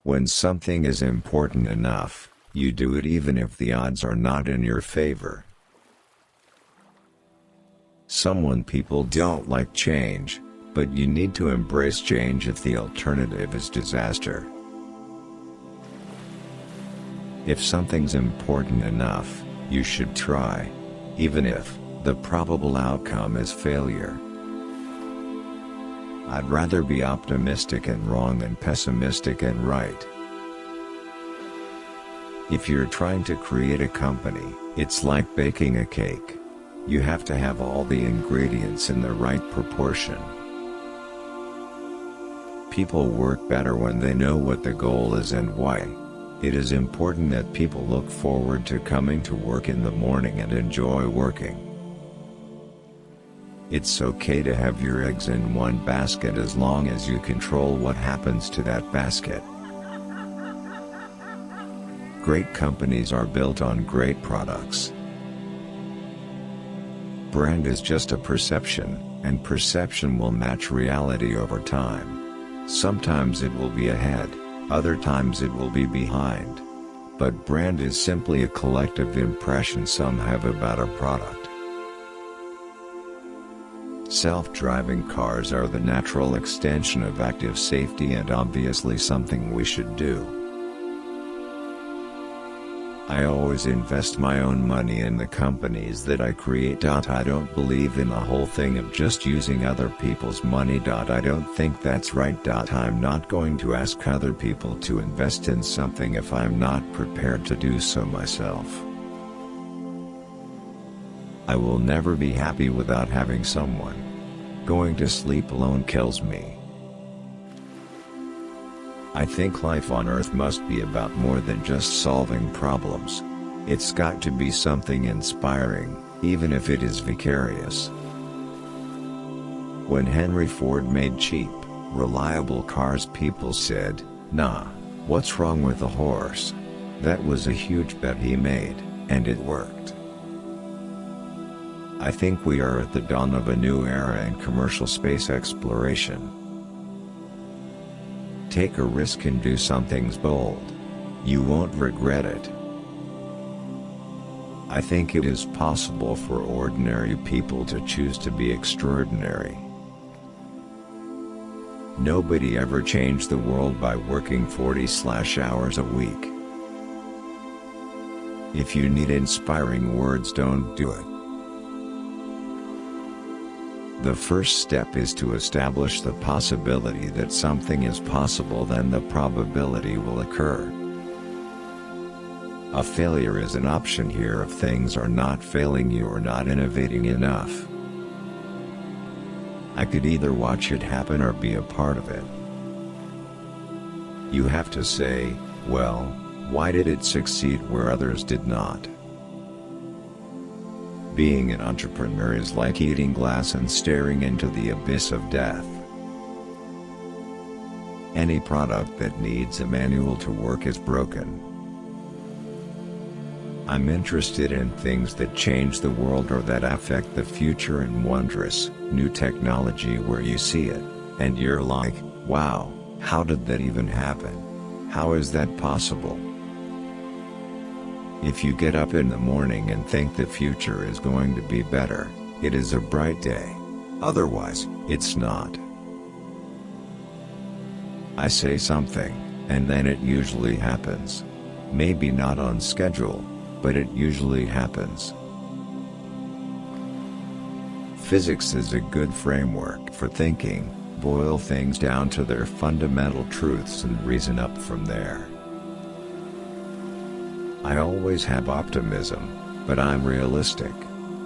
When something is important enough, you do it even if the odds are not in your favor. People don't like change, but you need to embrace change if the alternative is disaster. If something's important enough, you should try, even if the probable outcome is failure. I'd rather be optimistic and wrong than pessimistic and right. If you're trying to create a company, it's like baking a cake. You have to have all the ingredients in the right proportion. People work better when they know what the goal is and why. It is important that people look forward to coming to work in the morning and enjoy working. It's okay to have your eggs in one basket as long as you control what happens to that basket. Great companies are built on great products. Brand is just a perception, and perception will match reality over time. Sometimes it will be ahead. Other times it will be behind. But brand is simply a collective impression some have about a product. Self-driving cars are the natural extension of active safety and obviously something we should do. I always invest my own money in the companies that I create. I don't believe in the whole thing of just using other people's money. I don't think that's right. I'm not going to ask other people to invest in something if I'm not prepared to do so myself. I will never be happy without having someone. Going to sleep alone kills me. I think life on Earth must be about more than just solving problems. It's got to be something inspiring, even if it is vicarious. When Henry Ford made cheap, reliable cars, people said, "Nah, what's wrong with a horse?" That was a huge bet he made, and it worked. I think we are at the dawn of a new era in commercial space exploration. Take a risk and do something bold. You won't regret it. I think it is possible for ordinary people to choose to be extraordinary. Nobody ever changed the world by working 40-hours a week. If you need inspiring words, don't do it. The first step is to establish the possibility that something is possible, then the probability will occur. A failure is an option here if things are not failing you or not innovating enough. I could either watch it happen or be a part of it. You have to say, well, why did it succeed where others did not? Being an entrepreneur is like eating glass and staring into the abyss of death. Any product that needs a manual to work is broken. I'm interested in things that change the world or that affect the future, and wondrous, new technology where you see it, and you're like, wow, how did that even happen? How is that possible? If you get up in the morning and think the future is going to be better, it is a bright day. Otherwise, it's not. I say something, and then it usually happens. Maybe not on schedule, but it usually happens. Physics is a good framework for thinking. Boil things down to their fundamental truths and reason up from there. I always have optimism, but I'm realistic.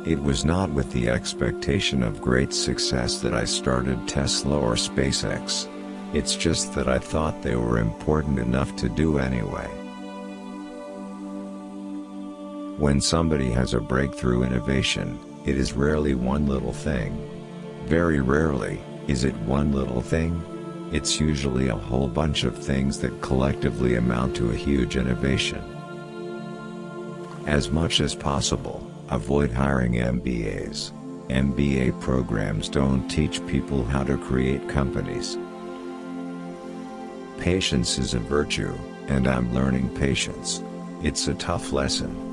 It was not with the expectation of great success that I started Tesla or SpaceX. It's just that I thought they were important enough to do anyway. When somebody has a breakthrough innovation, it is rarely one little thing. Very rarely is it one little thing. It's usually a whole bunch of things that collectively amount to a huge innovation. As much as possible, avoid hiring MBAs. MBA programs don't teach people how to create companies. Patience is a virtue, and I'm learning patience. It's a tough lesson,